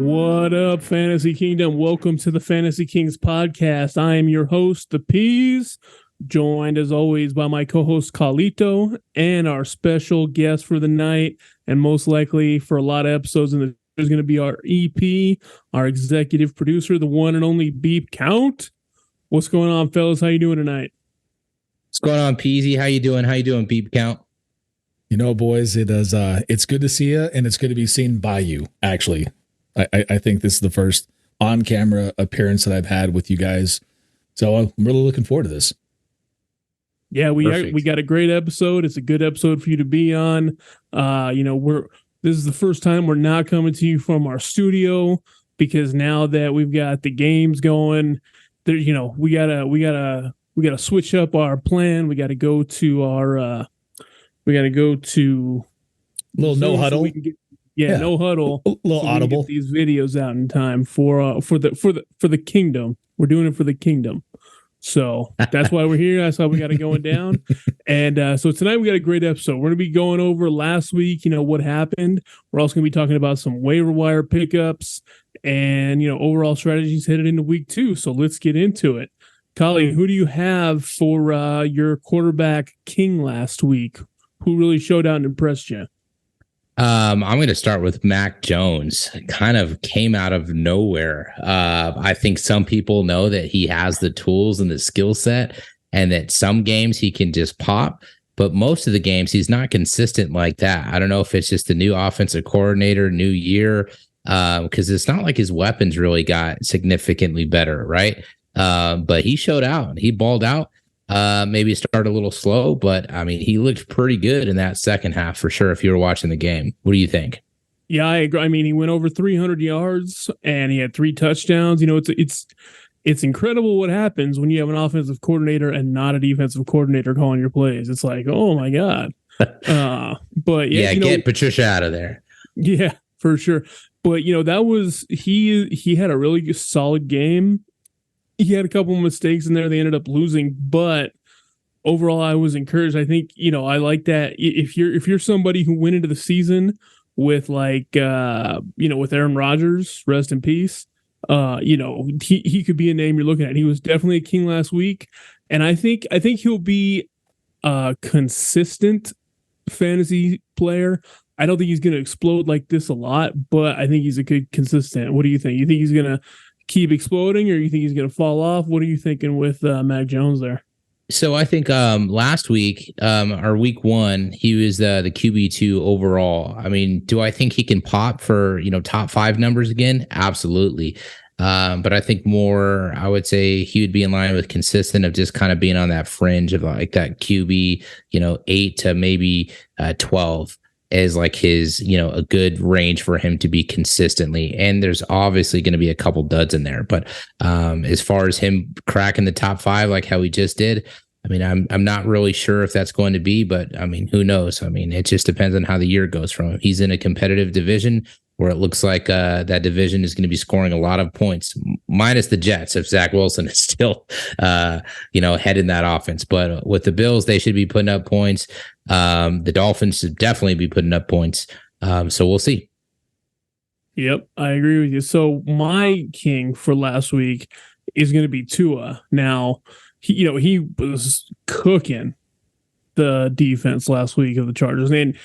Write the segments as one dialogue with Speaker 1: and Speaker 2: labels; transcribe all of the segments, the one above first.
Speaker 1: What up, Fantasy Kingdom? Welcome to the Fantasy Kings podcast. I am your host, The Peez, joined as always by my co-host Carlito and our special guest for the night, and most likely for a lot of episodes in the is going to be our EP, our executive producer, the one and only BeepCount. What's going on, fellas? How you doing tonight?
Speaker 2: What's going on, Peasy? How you doing? How you doing, BeepCount?
Speaker 3: You know, boys, it's good to see you, and it's good to be seen by you, actually. I think this is the first on-camera appearance that I've had with you guys, so I'm really looking forward to this.
Speaker 1: Yeah, we got a great episode. It's a good episode for you to be on. This is the first time we're not coming to you from our studio, because now that we've got the games going, there, we gotta switch up our plan. We gotta go to our
Speaker 3: little no huddle.
Speaker 1: No huddle.
Speaker 3: A little audible.
Speaker 1: We can get these videos out in time for the kingdom. We're doing it for the kingdom. So that's why we're here. That's why we got it going down. And so tonight we got a great episode. We're going to be going over last week, what happened. We're also going to be talking about some waiver wire pickups and, overall strategies headed into week 2. So let's get into it. Colin, who do you have for your quarterback king last week? Who really showed out and impressed you?
Speaker 2: I'm going to start with Mac Jones. Kind of came out of nowhere. I think some people know that he has the tools and the skill set, and that some games he can just pop, but most of the games he's not consistent like that. I don't know if it's just a new offensive coordinator, new year, because it's not like his weapons really got significantly better, right? But he showed out. He balled out. Maybe started a little slow, but I mean, he looked pretty good in that second half for sure. If you were watching the game, what do you think?
Speaker 1: Yeah, I agree. I mean, he went over 300 yards and he had 3 touchdowns. It's incredible what happens when you have an offensive coordinator and not a defensive coordinator calling your plays. It's like, oh my God. But yeah,
Speaker 2: get Patricia out of there.
Speaker 1: Yeah, for sure. But that was he had a really solid game. He had a couple of mistakes in there. They ended up losing, but overall, I was encouraged. I think, I like that. If you're somebody who went into the season with with Aaron Rodgers, rest in peace, he could be a name you're looking at. He was definitely a king last week. And I think he'll be a consistent fantasy player. I don't think he's going to explode like this a lot, but I think he's a good consistent. What do you think? You think he's going to keep exploding, or you think he's going to fall off? What are you thinking with Mac Jones there?
Speaker 2: So I think last week, or week 1, he was the QB2 overall. I mean, do I think he can pop for, top 5 numbers again? Absolutely. But I think more, I would say he would be in line with consistent of just kind of being on that fringe of like that QB, 8 to maybe 12. Is like his, a good range for him to be consistently. And there's obviously going to be a couple duds in there. But as far as him cracking the top 5, like how he just did, I mean, I'm not really sure if that's going to be, but I mean, who knows? I mean, it just depends on how the year goes from him. He's in a competitive division where it looks like that division is going to be scoring a lot of points, minus the Jets if Zach Wilson is still, head in that offense. But with the Bills, they should be putting up points. The Dolphins should definitely be putting up points. So we'll see.
Speaker 1: Yep, I agree with you. So my king for last week is going to be Tua. Now, he was cooking the defense last week of the Chargers. And,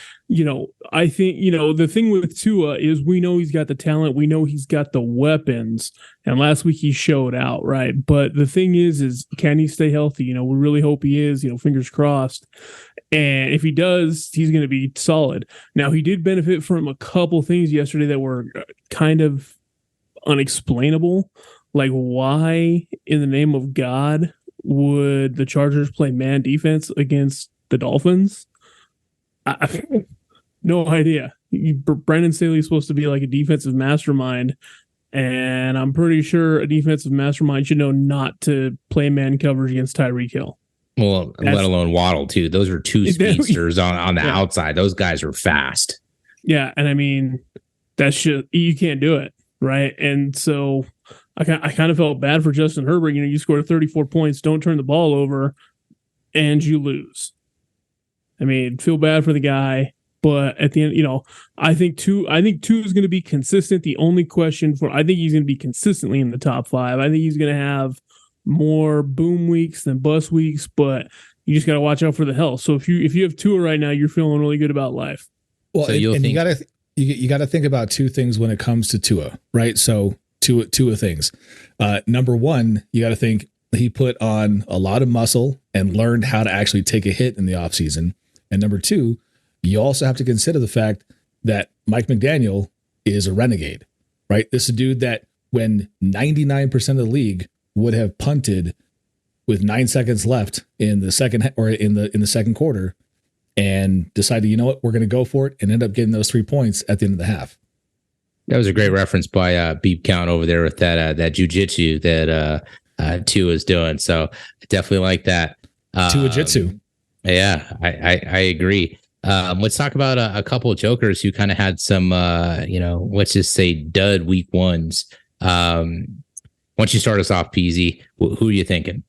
Speaker 1: I think, the thing with Tua is we know he's got the talent. We know he's got the weapons. And last week he showed out, right? But the thing is can he stay healthy? We really hope he is, fingers crossed. And if he does, he's going to be solid. Now, he did benefit from a couple things yesterday that were kind of unexplainable. Like, why in the name of God would the Chargers play man defense against the Dolphins? No idea. Brandon Staley is supposed to be like a defensive mastermind, and I'm pretty sure a defensive mastermind should know not to play man coverage against Tyreek Hill.
Speaker 2: Well, let alone Waddle too. Those are 2 speedsters on the outside. Those guys are fast.
Speaker 1: Yeah, and I mean, you can't do it, right? And so I kind of felt bad for Justin Herbert. You scored 34 points, don't turn the ball over, and you lose. I mean, feel bad for the guy, But at the end, I think two is going to be consistent. The only question I think he's going to be consistently in the top 5. I think he's going to have more boom weeks than bust weeks, but you just got to watch out for the health. So if you have Tua right now, you're feeling really good about life.
Speaker 3: Well, so you got to think about two things when it comes to Tua, right? So two things. Number one, you got to think he put on a lot of muscle and learned how to actually take a hit in the offseason. And number two, you also have to consider the fact that Mike McDaniel is a renegade, right? This is a dude that when 99% of the league would have punted with 9 seconds left in the second or in the second quarter and decided, you know what, we're going to go for it and end up getting those 3 points at the end of the half.
Speaker 2: That was a great reference by BeepCount over there with that jujitsu that Tua is doing. So I definitely like that.
Speaker 3: Tua jitsu.
Speaker 2: Yeah, I agree. Let's talk about a couple of jokers who kind of had some, let's just say dud week ones. Once you start us off, Peasy, who are you thinking?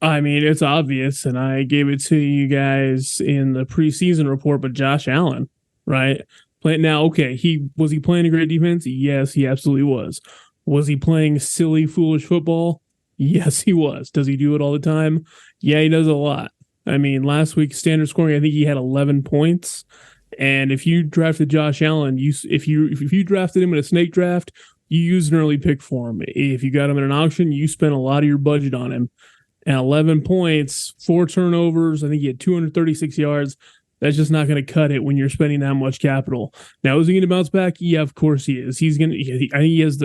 Speaker 1: I mean, it's obvious, and I gave it to you guys in the preseason report, but Josh Allen, right? Now, okay, was he playing a great defense? Yes, he absolutely was. Was he playing silly, foolish football? Yes, he was. Does he do it all the time? Yeah, he does a lot. I mean, last week, standard scoring, I think he had 11 points. And if you drafted Josh Allen, if you drafted him in a snake draft, you used an early pick for him. If you got him in an auction, you spent a lot of your budget on him. And 11 points, 4 turnovers, I think he had 236 yards. That's just not going to cut it when you're spending that much capital. Now, is he going to bounce back? Yeah, of course he is. I think he has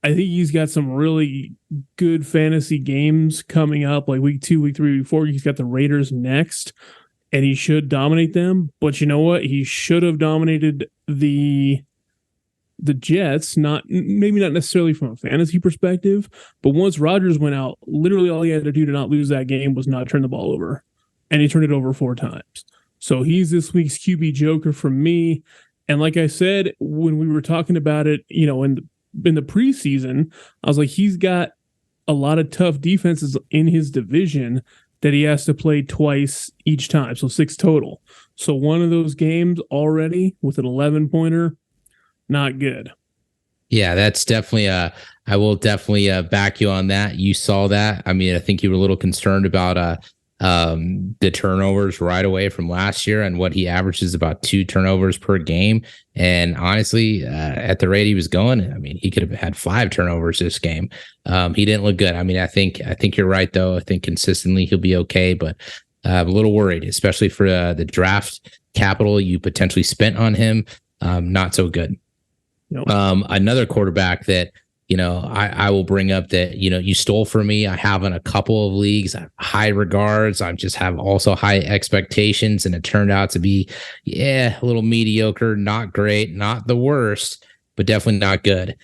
Speaker 1: I think he's got some really good fantasy games coming up, like week 2, week 3, week 4. He's got the Raiders next, and he should dominate them. But you know what? He should have dominated the Jets, maybe not necessarily from a fantasy perspective, but once Rodgers went out, literally all he had to do to not lose that game was not turn the ball over, and he turned it over 4 times. So he's this week's QB joker for me. And like I said, when we were talking about it, in the preseason, I was like, he's got a lot of tough defenses in his division that he has to play twice each time, so 6 total. So one of those games already with an 11-pointer, not good.
Speaker 2: Yeah, that's definitely I will definitely back you on that. You saw that. I mean, I think you were a little concerned about the turnovers right away from last year, and what he averages about 2 turnovers per game. And honestly, at the rate he was going, I mean, he could have had 5 turnovers this game. He didn't look good. I mean, I think you're right, though. I think consistently he'll be okay, but I'm a little worried, especially for the draft capital you potentially spent on him. Not so good.
Speaker 1: Nope.
Speaker 2: Another quarterback that, I will bring up that, you stole from me. I have in a couple of leagues, high regards. I just have also high expectations, and it turned out to be, a little mediocre, not great, not the worst, but definitely not good.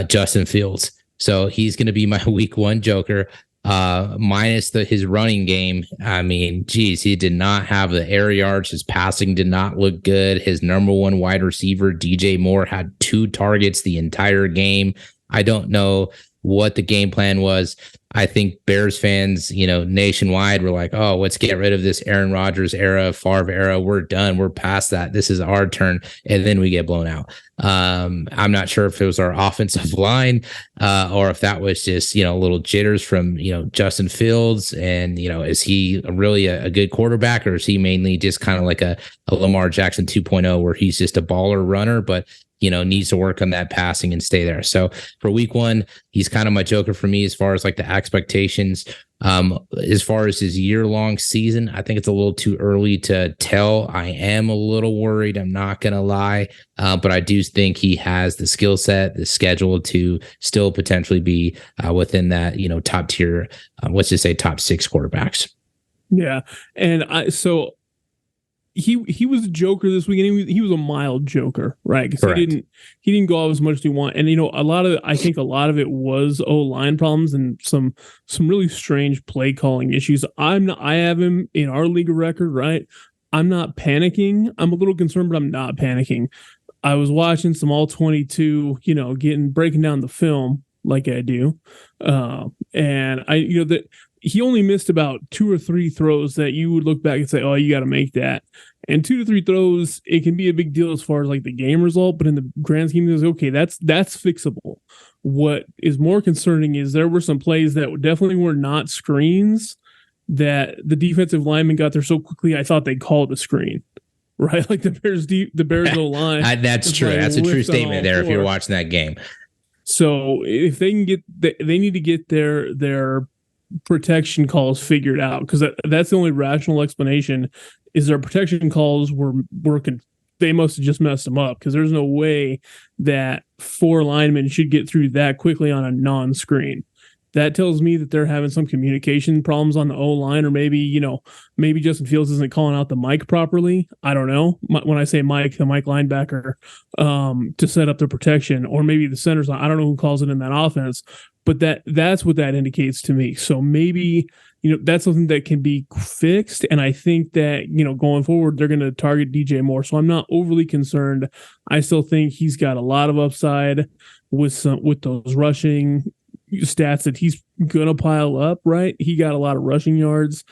Speaker 2: Justin Fields. So he's going to be my week 1 joker. Minus his running game. I mean, geez, he did not have the air yards. His passing did not look good. His number 1 wide receiver, DJ Moore, had 2 targets the entire game. I don't know what the game plan was. I think Bears fans, nationwide were like, oh, let's get rid of this Aaron Rodgers era, Favre era. We're done. We're past that. This is our turn. And then we get blown out. I'm not sure if it was our offensive line or if that was just, little jitters from, Justin Fields. And, is he really a good quarterback, or is he mainly just kind of like a Lamar Jackson 2.0 where he's just a baller runner, but needs to work on that passing and stay there. So for week 1, he's kind of my joker for me as far as like the expectations. As far as his year-long season, I think it's a little too early to tell. I am a little worried. I'm not going to lie. But I do think he has the skill set, the schedule to still potentially be within that, top tier, let's just say top 6 quarterbacks.
Speaker 1: Yeah. And he was a joker this week, and he was a mild joker, right? Because he didn't go out as much as he want. And I think a lot of it was O-line problems and some really strange play calling issues. I have him in our league of record, right? I'm not panicking. I'm a little concerned, but I'm not panicking. I was watching some all 22, breaking down the film like I do, and that he only missed about 2 or 3 throws that you would look back and say, oh, you got to make that. And 2 to 3 throws, it can be a big deal as far as like the game result, but in the grand scheme of things, okay, that's fixable. What is more concerning is there were some plays that definitely were not screens that the defensive lineman got there so quickly. I thought they called a screen, right? Like the Bears O line.
Speaker 2: That's true. That's a true statement there. If you're watching that game,
Speaker 1: so if they can they need to get their protection calls figured out, because that's the only rational explanation. Is their protection calls were working? They must have just messed them up, because there's no way that 4 linemen should get through that quickly on a non-screen. That tells me that they're having some communication problems on the O-line, or maybe Justin Fields isn't calling out the mic properly. I don't know. When I say Mike, the Mike linebacker, to set up the protection, or maybe the center's line. I don't know who calls it in that offense, but that's what that indicates to me. So maybe, that's something that can be fixed. And I think that, going forward, they're going to target DJ more. So I'm not overly concerned. I still think he's got a lot of upside with those rushing stats that he's gonna pile up. Right, he got a lot of rushing yards,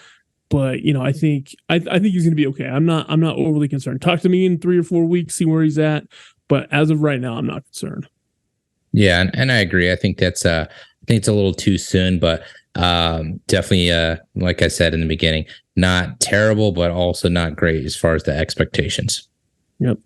Speaker 1: but I think he's gonna be okay. I'm not overly concerned. Talk to me in 3 or 4 weeks, see where he's at. But as of right now, I'm not concerned.
Speaker 2: Yeah, and I agree. I think it's a little too soon, but definitely, like I said in the beginning, not terrible, but also not great as far as the expectations.
Speaker 1: Yep.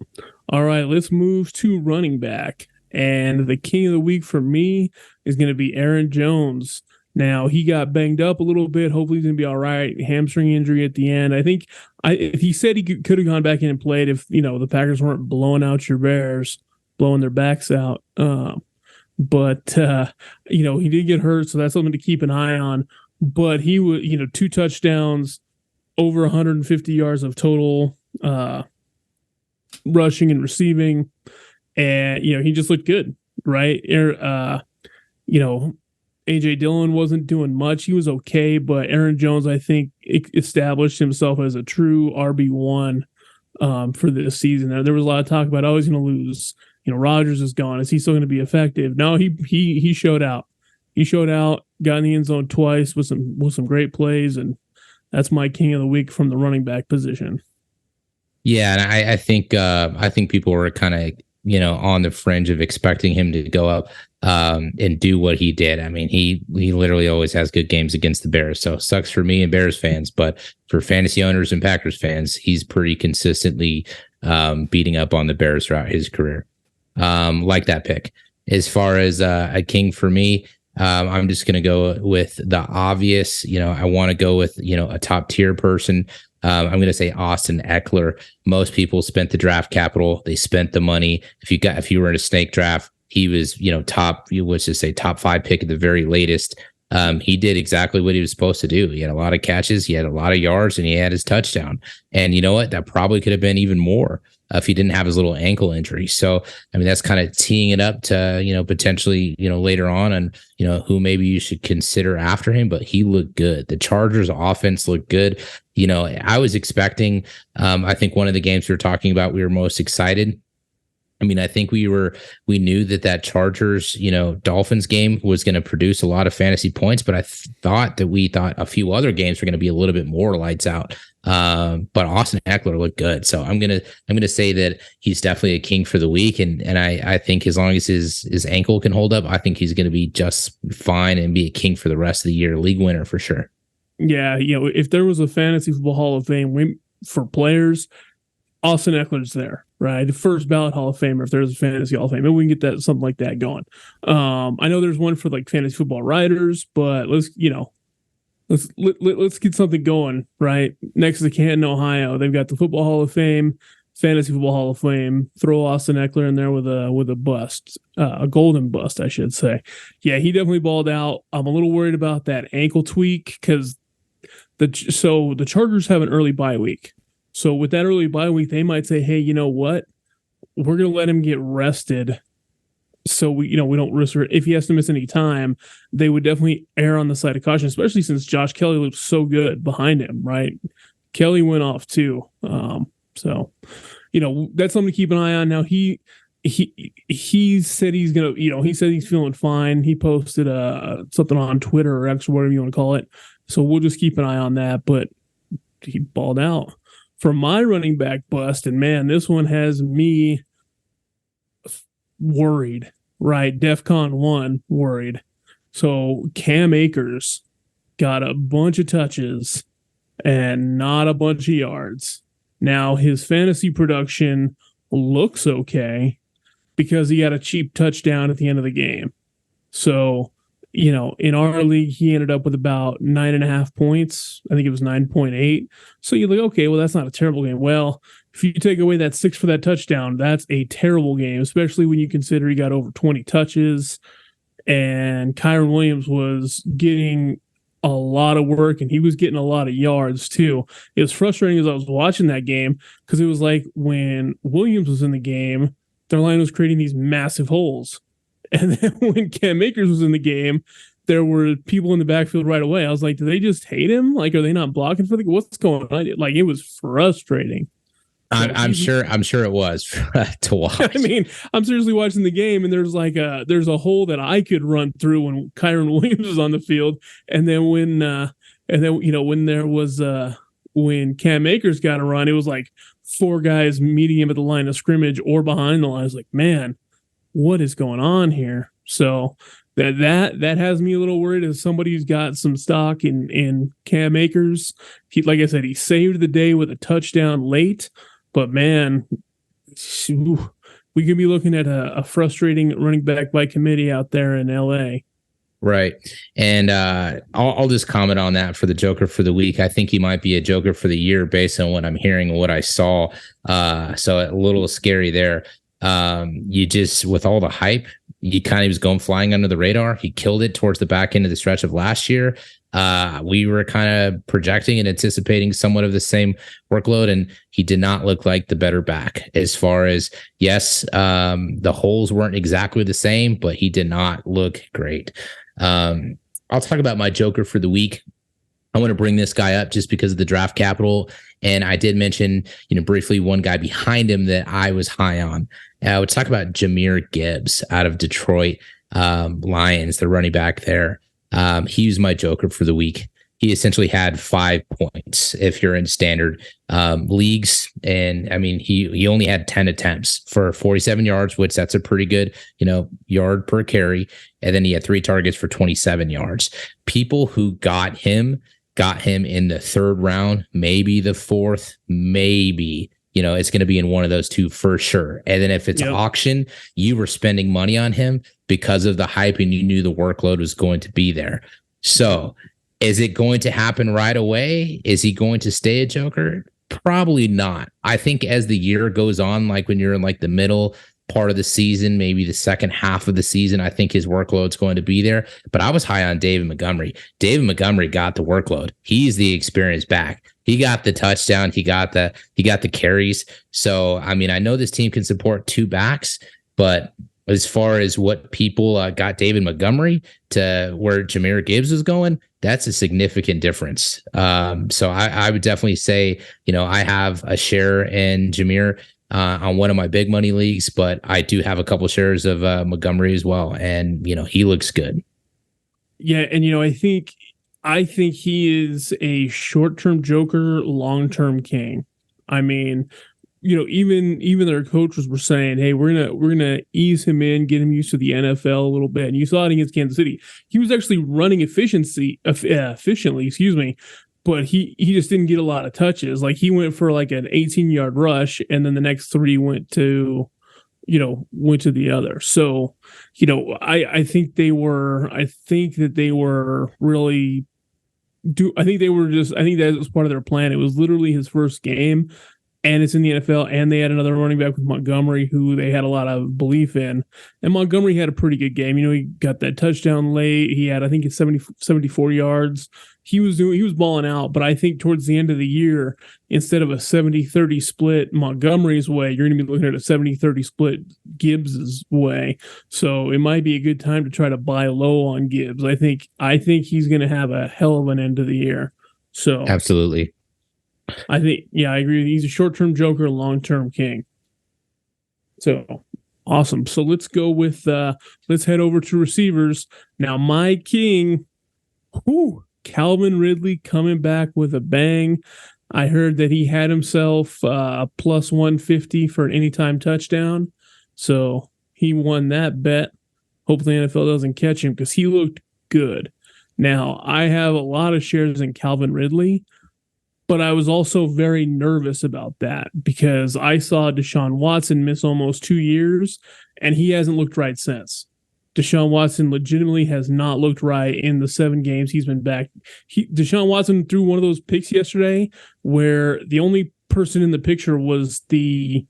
Speaker 1: All right, let's move to running back. And the king of the week for me is going to be Aaron Jones. Now, he got banged up a little bit. Hopefully he's going to be all right. Hamstring injury at the end. I think if he said he could have gone back in and played if, the Packers weren't blowing out your Bears, blowing their backs out. But he did get hurt, so that's something to keep an eye on. But he would, 2 touchdowns, over 150 yards of total rushing and receiving. And, he just looked good, right? AJ Dillon wasn't doing much. He was okay, but Aaron Jones, I think, established himself as a true RB1 for this season. There was a lot of talk about, he's going to lose. Rodgers is gone. Is he still going to be effective? No, he showed out. He showed out, got in the end zone twice with some great plays, and that's my king of the week from the running back position.
Speaker 2: Yeah, and I think people were kind of on the fringe of expecting him to go up and do what he did. I mean, he literally always has good games against the Bears. So sucks for me and Bears fans, but for fantasy owners and Packers fans, he's pretty consistently beating up on the Bears throughout his career. Like that pick. As far as a king for me, I'm just going to go with the obvious. I want to go with a top tier person. I'm going to say Austin Eckler. Most people spent the draft capital. They spent the money. If you were in a snake draft, he was, top 5 pick at the very latest. He did exactly what he was supposed to do. He had a lot of catches. He had a lot of yards, and he had his touchdown. And you know what? That probably could have been even more if he didn't have his little ankle injury. So, I mean, that's kind of teeing it up to, potentially, later on and, who maybe you should consider after him, but he looked good. The Chargers offense looked good. I was expecting, I think one of the games we were talking about, we were most excited. I mean, I think we knew that Chargers, Dolphins game was going to produce a lot of fantasy points, but I thought a few other games were going to be a little bit more lights out. But Austin Eckler looked good. So I'm going to say that he's definitely a king for the week. And I think as long as his ankle can hold up, I think he's going to be just fine and be a king for the rest of the year, league winner for sure.
Speaker 1: Yeah. If there was a fantasy football Hall of Fame for players, Austin Eckler's there, right? The first ballot Hall of Famer, if there's a fantasy Hall of Fame. Maybe we can get something like that going. I know there's one for like fantasy football writers, but let's get something going, right? Next to Canton, Ohio, they've got the Football Hall of Fame, Fantasy Football Hall of Fame. Throw Austin Eckler in there with a bust, a golden bust, I should say. Yeah, he definitely balled out. I'm a little worried about that ankle tweak because the Chargers have an early bye week. So with that early bye week, they might say, hey, you know what? We're going to let him get rested. So we don't risk it. If he has to miss any time, they would definitely err on the side of caution, especially since Josh Kelly looked so good behind him, right? Kelly went off too. So that's something to keep an eye on. Now he said he's gonna, he said he's feeling fine. He posted something on Twitter or X or whatever you want to call it. So we'll just keep an eye on that. But he balled out for my running back bust, and man, this one has me worried, right? DEFCON 1 worried. So Cam Akers got a bunch of touches and not a bunch of yards. Now his fantasy production looks okay because he got a cheap touchdown at the end of the game. So, in our league, he ended up with about 9.5 points. I think it was 9.8. So you're like, okay, well, that's not a terrible game. Well, if you take away that 6 for that touchdown, that's a terrible game, especially when you consider he got over 20 touches. And Kyron Williams was getting a lot of work, and he was getting a lot of yards too. It was frustrating as I was watching that game because it was like when Williams was in the game, their line was creating these massive holes. And then when Cam Akers was in the game, there were people in the backfield right away. I was like, do they just hate him? Like, are they not blocking for the what's going on? Like, it was frustrating.
Speaker 2: I'm sure it was to watch.
Speaker 1: I mean, I'm seriously watching the game, and there's a hole that I could run through when Kyron Williams was on the field, and then when there was when Cam Akers got a run, it was like 4 guys meeting him at the line of scrimmage or behind the line. I was like, man, what is going on here? So that has me a little worried as somebody who's got some stock in Cam Akers. He, like I said, he saved the day with a touchdown late, but man, we could be looking at a frustrating running back by committee out there in LA.
Speaker 2: Right. And I'll just comment on that for the Joker for the week. I think he might be a Joker for the year based on what I'm hearing and what I saw. So a little scary there. You just, with all the hype, he kind of was going flying under the radar. He killed it towards the back end of the stretch of last year. We were kind of projecting and anticipating somewhat of the same workload, and he did not look like the better back as far as, yes, the holes weren't exactly the same, but he did not look great. I'll talk about my Joker for the week. I want to bring this guy up just because of the draft capital. And I did mention, briefly one guy behind him that I was high on. Let's talk about Jahmyr Gibbs out of Detroit Lions, the running back there. He was my Joker for the week. He essentially had 5 points if you're in standard leagues. And I mean, he only had 10 attempts for 47 yards, which that's a pretty good, yard per carry. And then he had 3 targets for 27 yards. People who got him in the 3rd round, maybe the 4th, maybe, it's going to be in one of those 2 for sure. And then if it's auction, you were spending money on him because of the hype and you knew the workload was going to be there. So is it going to happen right away? Is he going to stay a Joker? Probably not. I think as the year goes on, like when you're in like the middle part of the season, maybe the second half of the season, I think his workload's going to be there. But I was high on David Montgomery. David Montgomery got the workload. He's the experienced back. He got the touchdown. He got the carries. So, I mean, I know this team can support 2 backs, but as far as what people got David Montgomery to where Jahmyr Gibbs is going, that's a significant difference. So I would definitely say, I have a share in Jahmyr on one of my big money leagues, but I do have a couple shares of Montgomery as well. And, he looks good.
Speaker 1: Yeah. And, I think he is a short-term Joker, long-term king. I mean, even their coaches were saying, hey, we're gonna ease him in, get him used to the NFL a little bit. And you saw it against Kansas City. He was actually running efficiently, but he just didn't get a lot of touches. Like he went for like an 18-yard rush, and then the next 3 went to the other. So, I think that they were really I think that was part of their plan. It was literally his first game, and it's in the NFL, and they had another running back with Montgomery who they had a lot of belief in. And Montgomery had a pretty good game. He got that touchdown late. He had, I think, 74 yards. He was balling out, but I think towards the end of the year, instead of a 70-30 split Montgomery's way, you're going to be looking at a 70-30 split Gibbs's way. So it might be a good time to try to buy low on Gibbs. I think he's going to have a hell of an end of the year. So
Speaker 2: absolutely.
Speaker 1: I think, I agree. He's a short-term Joker, long-term king. So awesome. So let's go with let's head over to receivers. Now my king, Calvin Ridley coming back with a bang. I heard that he had himself plus 150 for an anytime touchdown. So he won that bet. Hopefully NFL doesn't catch him because he looked good. Now, I have a lot of shares in Calvin Ridley, but I was also very nervous about that because I saw Deshaun Watson miss almost 2 years, and he hasn't looked right since. Deshaun Watson legitimately has not looked right in the 7 games he's been back. Deshaun Watson threw one of those picks yesterday where the only person in the picture was the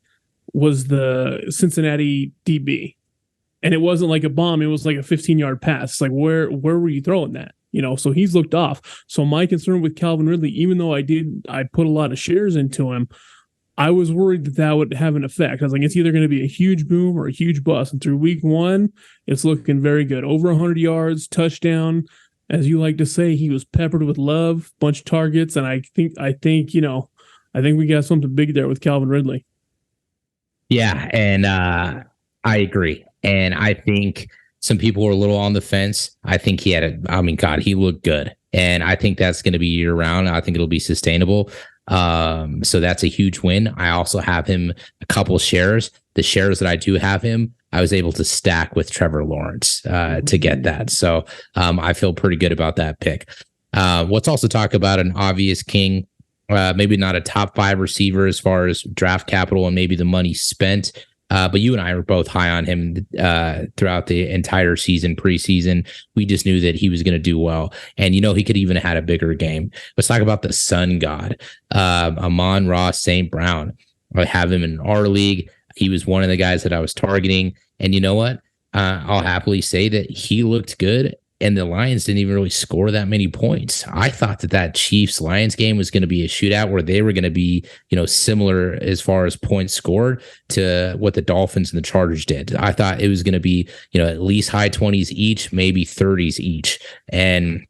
Speaker 1: Cincinnati DB. And it wasn't like a bomb, it was like a 15-yard pass. It's like where were you throwing that? So he's looked off. So my concern with Calvin Ridley, even though I put a lot of shares into him, I was worried that would have an effect. I was like, it's either going to be a huge boom or a huge bust. And through week 1, it's looking very good. Over 100 yards, touchdown. As you like to say, he was peppered with love, bunch of targets. And I think we got something big there with Calvin Ridley.
Speaker 2: Yeah, and I agree. And I think some people were a little on the fence. I think he looked good. And I think that's going to be year round. I think it'll be sustainable. So that's a huge win. I also have him a couple shares. The shares that I do have him, I was able to stack with Trevor Lawrence to get that. So I feel pretty good about that pick. Let's also talk about an obvious king, maybe not a top 5 receiver as far as draft capital and maybe the money spent. But you and I were both high on him throughout the entire season, preseason. We just knew that he was going to do well. And, he could even have had a bigger game. Let's talk about the sun god, Amon-Ra St. Brown. I have him in our league. He was one of the guys that I was targeting. And you know what? I'll happily say that he looked good. And the Lions didn't even really score that many points. I thought that Chiefs-Lions game was going to be a shootout where they were going to be, similar as far as points scored to what the Dolphins and the Chargers did. I thought it was going to be, at least high 20s each, maybe 30s each. And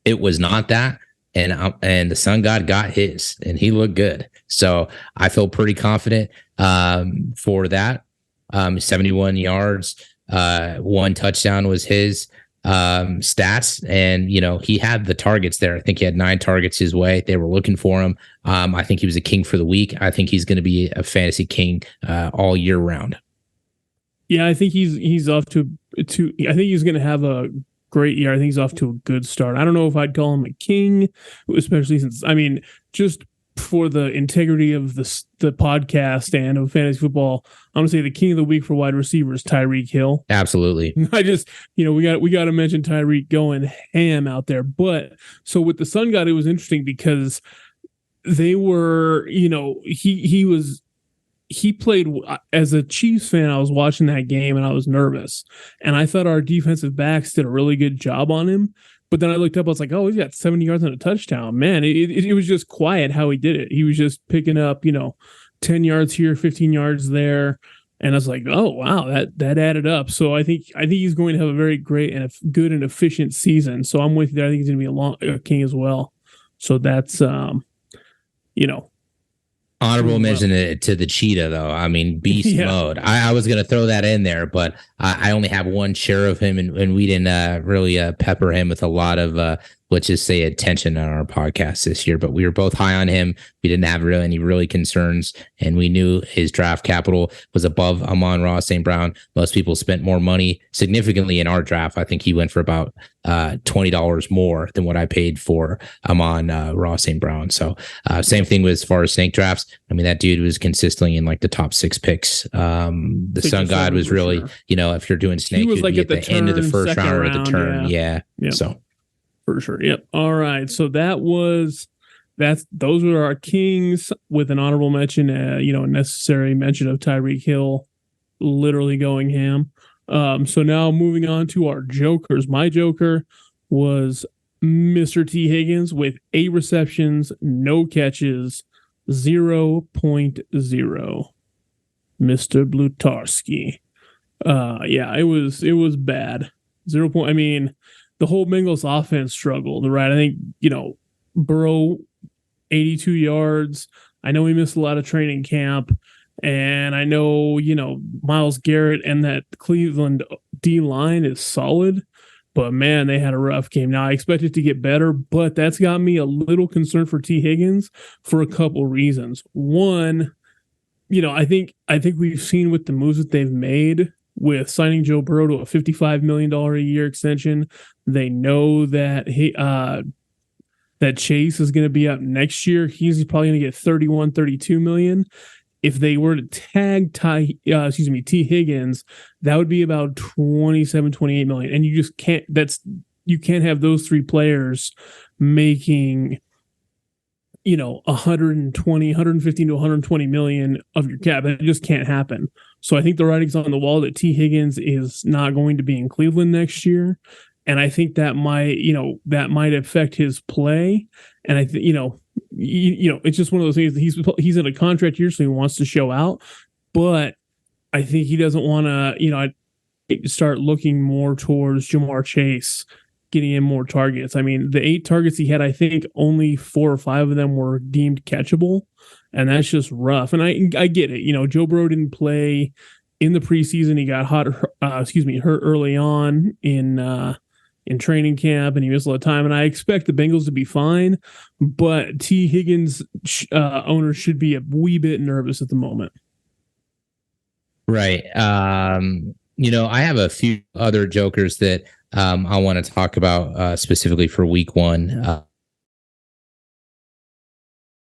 Speaker 2: it was not that. And the sun god got his, and he looked good. So I feel pretty confident for that. 71 yards, 1 touchdown was his stats, and he had the targets there. I think he had 9 targets his way. They were looking for him. I think he was a king for the week. I think he's going to be a fantasy king all year round.
Speaker 1: Yeah, I think he's off to I think he's going to have a great year. I think he's off to a good start. I don't know if I'd call him a king, especially since just for the integrity of the podcast and of fantasy football, I'm gonna say the king of the week for wide receivers, Tyreek Hill.
Speaker 2: Absolutely.
Speaker 1: I just, we got to mention Tyreek going ham out there. But so with the Sun God, it was interesting because they were, he played as a Chiefs fan. I was watching that game and I was nervous, and I thought our defensive backs did a really good job on him. But then I looked up, I was like, oh, he's got 70 yards and a touchdown. Man, it was just quiet how he did it. He was just picking up, 10 yards here, 15 yards there. And I was like, oh, wow, that added up. So I think he's going to have a very great and good and efficient season. So I'm with you there. I think he's going to be a king as well. So that's,
Speaker 2: honorable mention to the cheetah, though. Beast mode. I was going to throw that in there, but I only have 1 share of him, and we didn't really pepper him with a lot of, let's just say, attention on our podcast this year. But we were both high on him. We didn't have any really concerns, and we knew his draft capital was above Amon-Ra St. Brown. Most people spent more money significantly in our draft. I think he went for about $20 more than what I paid for Amon-Ra St. Brown. So same thing with as far as snake drafts. That dude was consistently in like the top 6 picks. The sun god was really, sure. If you're doing snake, he was like at the end of the first round or at the turn. Yeah. So
Speaker 1: for sure. Yep. All right. So those were our kings with an honorable mention, a necessary mention of Tyreek Hill literally going ham. So now moving on to our jokers. My joker was Mr. T. Higgins with 8 receptions, no catches, 0.0. Mr. Blutarski. It was bad. 0. The whole Bengals offense struggled, right? I think, Burrow, 82 yards. I know he missed a lot of training camp. And I know, Myles Garrett and that Cleveland D line is solid. But man, they had a rough game. Now I expect it to get better, but that's got me a little concerned for T. Higgins for a couple reasons. One, I think we've seen with the moves that they've made with signing Joe Burrow to a $55 million a year extension. They know that that Chase is going to be up next year. He's probably going to get 32 million. If they were to tag T. Higgins, that would be about 28 million. And you just can't, you can't have those three players making, 150 to 120 million of your cap. It just can't happen. So I think the writing's on the wall that T. Higgins is not going to be in Cleveland next year. And I think that might affect his play. And I think, it's just one of those things that he's in a contract year, so he wants to show out. But I think he doesn't want to, start looking more towards Jamar Chase, getting in more targets. I mean, the 8 targets he had, I think only 4 or 5 of them were deemed catchable, and that's just rough. And I get it. Joe Burrow didn't play in the preseason. He got hurt early on in training camp, and he missed a lot of time. And I expect the Bengals to be fine, but T. Higgins owners should be a wee bit nervous at the moment.
Speaker 2: Right. I have a few other jokers that I want to talk about specifically for week 1.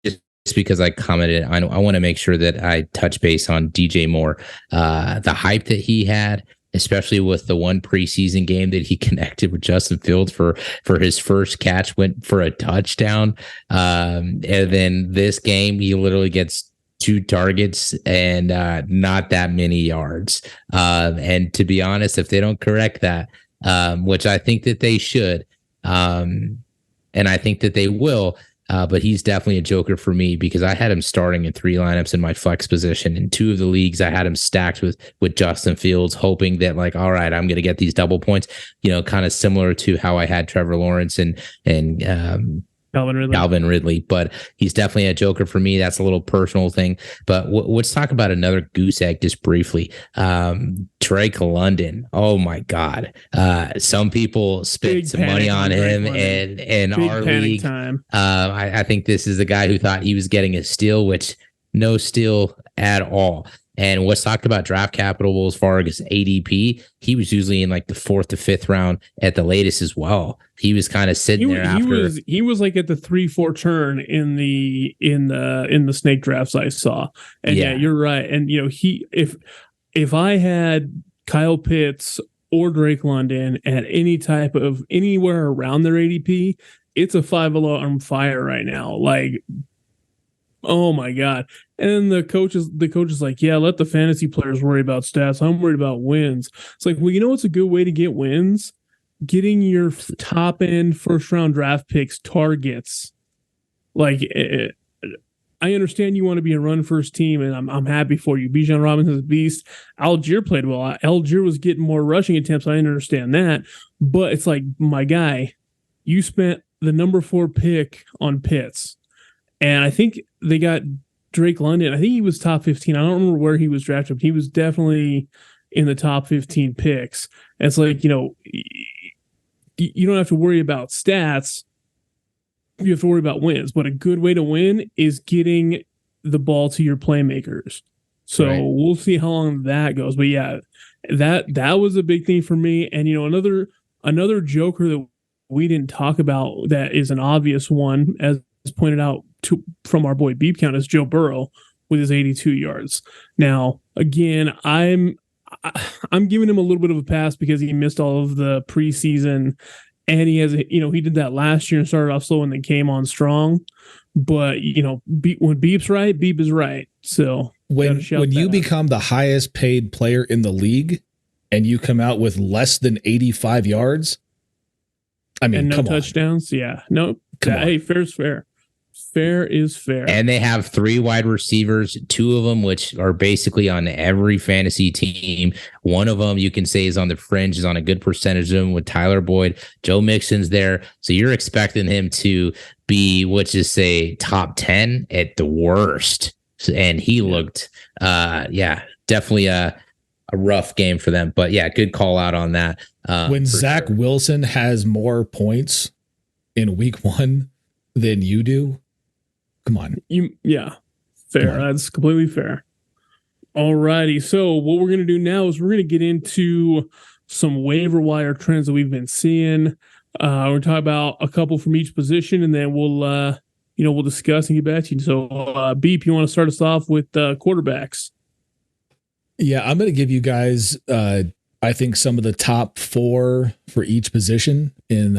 Speaker 2: Just because I commented, I want to make sure that I touch base on DJ Moore. The hype that he had, especially with the one preseason game that he connected with Justin Fields for his first catch, went for a touchdown. And then this game, he literally gets 2 targets and not that many yards. And to be honest, if they don't correct that, which I think that they should, and I think that they will, but he's definitely a joker for me because I had him starting in 3 lineups in my flex position. In 2 of the leagues, I had him stacked with Justin Fields, hoping that all right, I'm going to get these double points, kind of similar to how I had Trevor Lawrence and Calvin Ridley, but he's definitely a joker for me. That's a little personal thing, but let's talk about another goose egg just briefly. Drake London. Oh my God. Some people spent some money on him and our league. Time. I think this is the guy who thought he was getting a steal, which no steal at all. And what's talked about draft capital as far as ADP, he was usually in the 4th to 5th round at the latest as well. He was kind of sitting there after.
Speaker 1: He was at the 3-4 turn in the snake drafts I saw. And yeah, you're right. And if I had Kyle Pitts or Drake London at anywhere around their ADP, it's a 5-alarm fire right now. Oh my God. And then the coach is like, yeah, let the fantasy players worry about stats. I'm worried about wins. It's like, well, what's a good way to get wins? Getting your top end first round draft picks targets. I understand you want to be a run first team, and I'm happy for you. Bijan Robinson's a beast. Algier played well. Algier was getting more rushing attempts. I understand that. But it's like, my guy, you spent the number 4 pick on Pitts. And I think they got Drake London. I think he was top 15. I don't remember where he was drafted. But he was definitely in the top 15 picks. And it's like, you don't have to worry about stats. You have to worry about wins. But a good way to win is getting the ball to your playmakers. So right. We'll see how long that goes. But yeah, that was a big thing for me. And another joker that we didn't talk about that is an obvious one, as pointed out from our boy BeepCount, is Joe Burrow with his 82 yards. Now, again, I'm giving him a little bit of a pass because he missed all of the preseason, and he has he did that last year and started off slow and then came on strong. But when Beep's right, Beep is right. So
Speaker 3: when you become the highest paid player in the league and you come out with less than 85 yards, I mean,
Speaker 1: and no
Speaker 3: come
Speaker 1: touchdowns,
Speaker 3: on.
Speaker 1: Yeah, no. Hey, fair is fair. Fair is fair.
Speaker 2: And they have 3 wide receivers, 2 of them which are basically on every fantasy team. One of them you can say is on the fringe, is on a good percentage of them with Tyler Boyd. Joe Mixon's there. So you're expecting him to be, top 10 at the worst. And he looked, definitely a rough game for them. But yeah, good call out on that.
Speaker 3: When Zach Wilson has more points in week 1 than you do, come on.
Speaker 1: Fair. That's completely fair. Alrighty. So what we're going to do now is we're going to get into some waiver wire trends that we've been seeing. We're talking about a couple from each position, and then we'll discuss and get back to you. So, Beep, you want to start us off with quarterbacks?
Speaker 3: Yeah, I'm going to give you guys, I think, some of the top 4 for each position in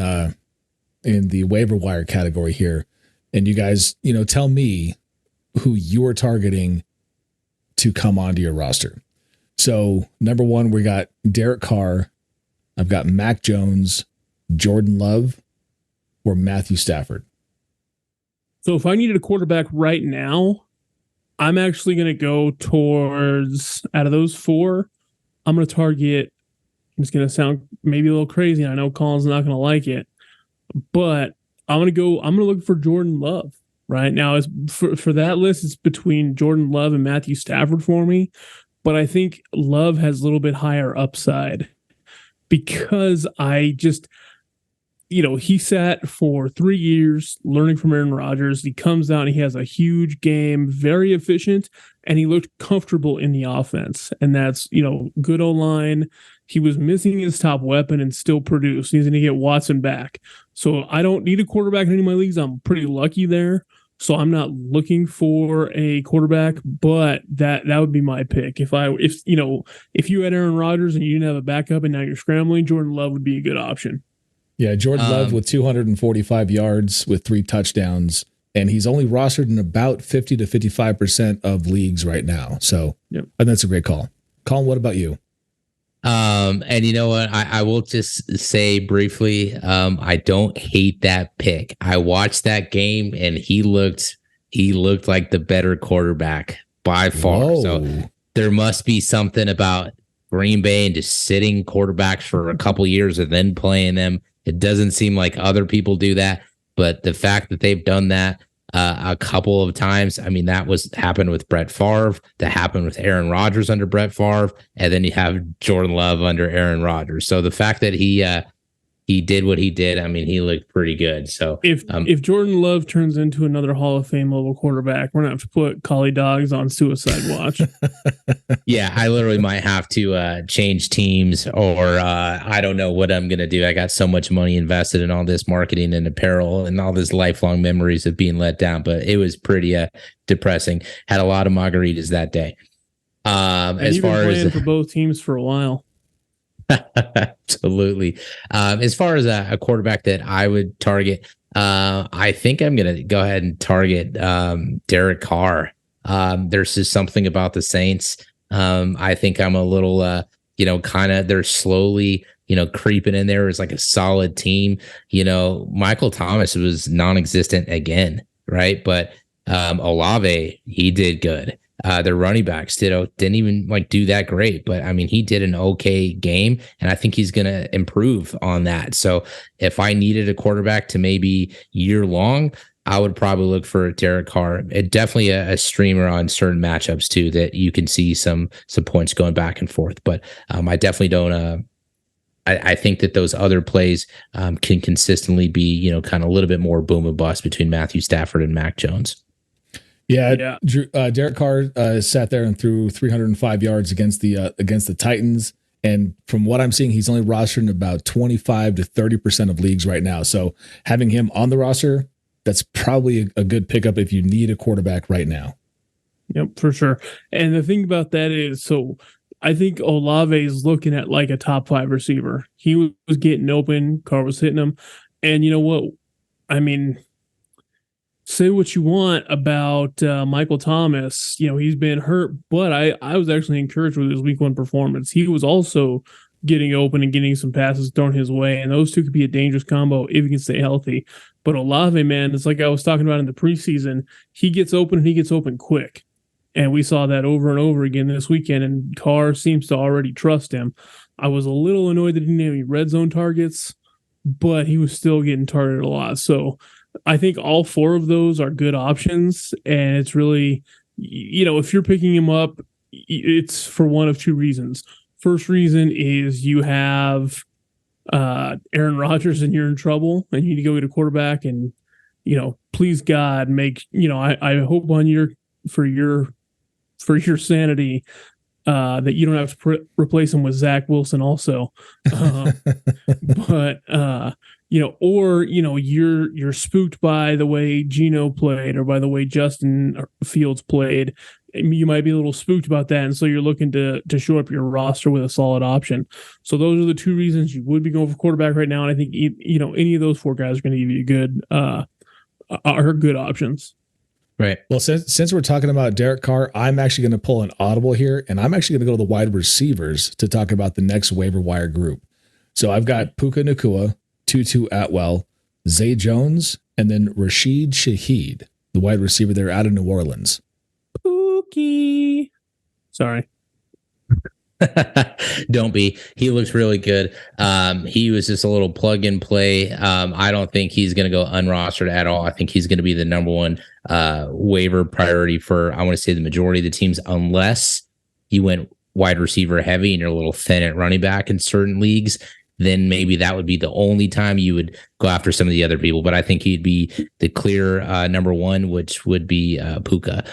Speaker 3: the waiver wire category here, and you guys, tell me who you're targeting to come onto your roster. So, number 1, we got Derek Carr. I've got Mac Jones, Jordan Love, or Matthew Stafford.
Speaker 1: So if I needed a quarterback right now, I'm actually going to go towards, out of those 4, I'm going to target, it's going to sound maybe a little crazy. I know Colin's not going to like it, but I'm going to look for Jordan Love right now. For that list, it's between Jordan Love and Matthew Stafford for me. But I think Love has a little bit higher upside because he sat for 3 years learning from Aaron Rodgers. He comes out and he has a huge game, very efficient, and he looked comfortable in the offense. And that's, good O-line. He was missing his top weapon and still produced. He's going to get Watson back. So I don't need a quarterback in any of my leagues. I'm pretty lucky there. So I'm not looking for a quarterback, but that would be my pick. If you had Aaron Rodgers and you didn't have a backup and now you're scrambling, Jordan Love would be a good option.
Speaker 3: Yeah, Jordan Love with 245 yards with 3 touchdowns, and he's only rostered in about 50 to 55% of leagues right now. So, and that's a great call. Colin, what about you?
Speaker 2: And you know what? I will just say briefly, I don't hate that pick. I watched that game and he looked like the better quarterback by far. Whoa. So there must be something about Green Bay and just sitting quarterbacks for a couple years and then playing them. It doesn't seem like other people do that, but the fact that they've done that a couple of times, I mean, happened with Brett Favre, that happened with Aaron Rodgers under Brett Favre, and then you have Jordan Love under Aaron Rodgers. So the fact that he did what he did, I mean, he looked pretty good. So
Speaker 1: if Jordan Love turns into another Hall of Fame level quarterback, we're gonna have to put Collie Dogs on suicide watch.
Speaker 2: Yeah, I literally might have to change teams, or I don't know what I'm gonna do. I got so much money invested in all this marketing and apparel and all this lifelong memories of being let down. But it was pretty depressing. Had a lot of margaritas that day. As far as
Speaker 1: for both teams for a while.
Speaker 2: Absolutely. As far as a quarterback that I would target, I think I'm going to go ahead and target Derek Carr. There's just something about the Saints. I think I'm a little, they're slowly, creeping in there as like a solid team. Michael Thomas was non-existent again, right? But Olave, he did good. Their running backs didn't even do that great, but I mean, he did an okay game, and I think he's going to improve on that. So if I needed a quarterback to maybe year long, I would probably look for Derek Carr. It definitely a streamer on certain matchups too, that you can see some points going back and forth. But I definitely don't. I think that those other plays can consistently be kind of a little bit more boom and bust between Matthew Stafford and Mac Jones.
Speaker 3: Yeah. Derek Carr sat there and threw 305 yards against the Titans, and from what I'm seeing, he's only rostered in about 25 to 30% of leagues right now. So having him on the roster, that's probably a good pickup if you need a quarterback right now.
Speaker 1: Yep, for sure. And the thing about that is, so I think Olave is looking at like a top 5 receiver. He was getting open, Carr was hitting him, and you know what? I mean, say what you want about Michael Thomas. He's been hurt, but I was actually encouraged with his week 1 performance. He was also getting open and getting some passes thrown his way, and those two could be a dangerous combo if he can stay healthy. But Olave, man, it's like I was talking about in the preseason. He gets open and he gets open quick. And we saw that over and over again this weekend, and Carr seems to already trust him. I was a little annoyed that he didn't have any red zone targets, but he was still getting targeted a lot. So I think all 4 of those are good options, and it's really, if you're picking him up, it's for one of 2 reasons. First reason is you have Aaron Rodgers and you're in trouble and you need to go get a quarterback and, please God, I hope for your sanity, that you don't have to replace him with Zach Wilson also. But, you're spooked by the way Geno played or by the way Justin Fields played. You might be a little spooked about that. And so you're looking to shore up your roster with a solid option. So those are the two reasons you would be going for quarterback right now. And I think, any of those four guys are going to give you good options.
Speaker 2: Right.
Speaker 3: Well, since we're talking about Derek Carr, I'm actually going to pull an audible here, and I'm actually going to go to the wide receivers to talk about the next waiver wire group. So I've got Puka Nacua, Tutu Atwell, Zay Jones, and then Rashid Shaheed, the wide receiver there out of New Orleans.
Speaker 1: Pookie. Sorry.
Speaker 2: Don't be. He looks really good. He was just a little plug and play. I don't think he's going to go unrostered at all. I think he's going to be the number one waiver priority for, I want to say, the majority of the teams, unless you went wide receiver heavy and you're a little thin at running back in certain leagues. Then maybe that would be the only time you would go after some of the other people. But I think he'd be the clear number one, which would be Puka.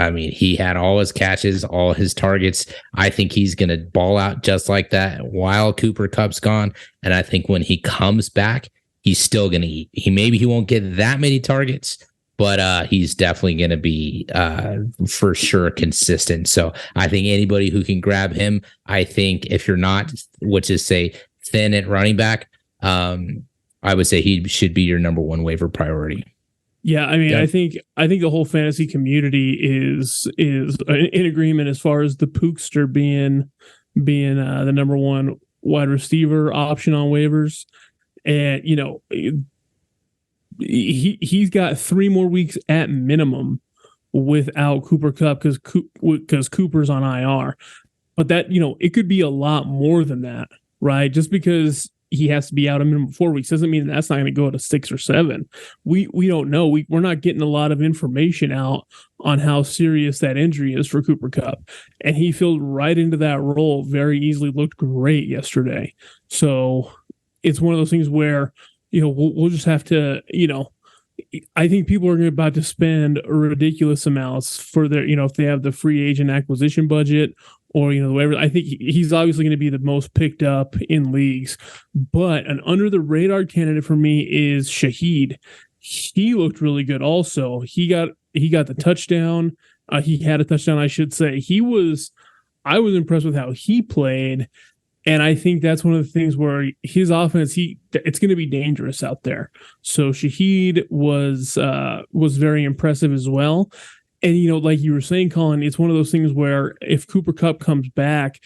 Speaker 2: He had all his catches, all his targets. I think he's going to ball out just like that while Cooper Kupp's gone. And I think when he comes back, he's still going to eat. He won't get that many targets, but he's definitely going to be for sure consistent. So I think anybody who can grab him, I think if you're not, which is say thin at running back, I would say he should be your number one waiver priority.
Speaker 1: Yeah, I think the whole fantasy community is in agreement as far as the Pookster being the number one wide receiver option on waivers, and he's got 3 more weeks at minimum without Cooper Kupp because Cooper's on IR, but that it could be a lot more than that, right? Just because he has to be out a minimum 4 weeks doesn't mean that's not going to go to 6 or 7. We don't know. We're not getting a lot of information out on how serious that injury is for Cooper Kupp, and he filled right into that role very easily. Looked great yesterday. So it's one of those things where we'll just have to I think people are about to spend ridiculous amounts for their if they have the free agent acquisition budget or whatever. I think he's obviously going to be the most picked up in leagues, but an under the radar candidate for me is Shaheed. He looked really good. Also, he got the touchdown. He had a touchdown, I should say. I was impressed with how he played. And I think that's one of the things where his offense, it's going to be dangerous out there. So Shaheed was very impressive as well. And, like you were saying, Collin, it's one of those things where if Cooper Kupp comes back,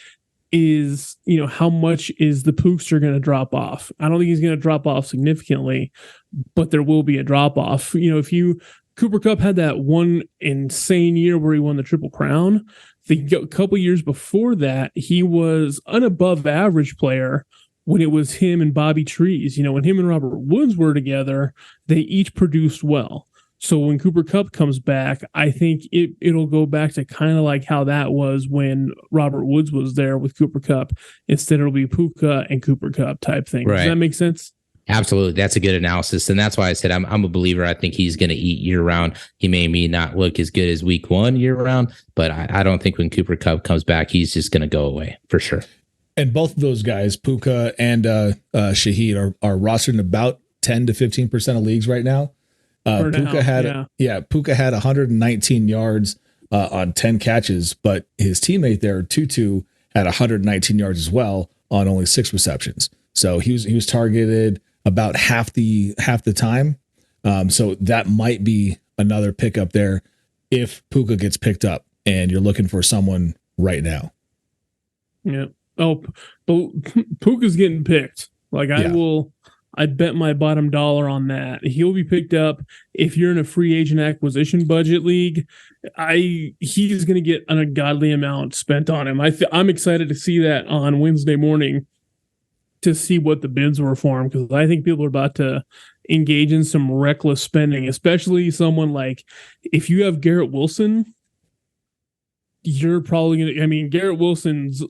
Speaker 1: how much is the Pookster going to drop off? I don't think he's going to drop off significantly, but there will be a drop off. Cooper Kupp had that one insane year where he won the Triple Crown. The couple years before that, he was an above average player when it was him and Bobby Trees. When him and Robert Woods were together, they each produced well. So when Cooper Kupp comes back, I think it'll go back to kind of like how that was when Robert Woods was there with Cooper Kupp. Instead, it'll be Puka and Cooper Kupp type thing. Right. Does that make sense?
Speaker 2: Absolutely. That's a good analysis. And that's why I said I'm a believer. I think he's going to eat year round. He may not look as good as week 1 year round, but I don't think when Cooper Kupp comes back, he's just going to go away for sure.
Speaker 3: And both of those guys, Puka and Shaheed, are rostered in about 10 to 15% of leagues right now. Puka had 119 yards on 10 catches, but his teammate there, Tutu, had 119 yards as well on only 6 receptions. So he was targeted about half the time. So that might be another pickup there if Puka gets picked up and you're looking for someone right now.
Speaker 1: Yeah. Oh, but Puka's getting picked. I bet my bottom dollar on that. He'll be picked up if you're in a free agent acquisition budget league. He's going to get an ungodly amount spent on him. I'm excited to see that on Wednesday morning to see what the bids were for him, because I think people are about to engage in some reckless spending, especially someone like if you have Garrett Wilson, you're probably going to, Garrett Wilson's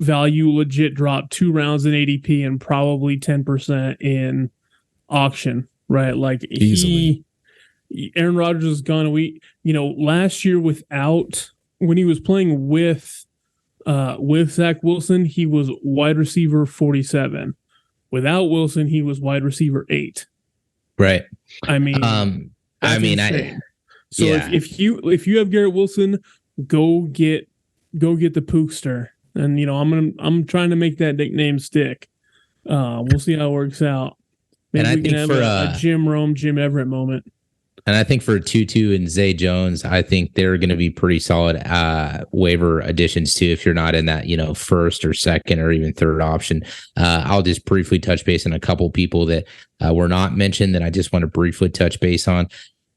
Speaker 1: value legit drop 2 rounds in ADP and probably 10% in auction, right? Like
Speaker 3: Easily.
Speaker 1: Aaron Rodgers is gone. Last year when he was playing with Zach Wilson, he was wide receiver 47. Without Wilson, he was wide receiver 8.
Speaker 2: Right.
Speaker 1: I mean, insane. So
Speaker 2: yeah.
Speaker 1: if you have Garrett Wilson, go get the Pookster, and I'm trying to make that nickname stick. We'll see how it works out. Maybe
Speaker 2: and
Speaker 1: we can have a Jim Everett moment.
Speaker 2: And I think for Tutu and Zay Jones, I think they're going to be pretty solid waiver additions too. If you're not in that, first or second or even third option, I'll just briefly touch base on a couple people that were not mentioned that I just want to briefly touch base on.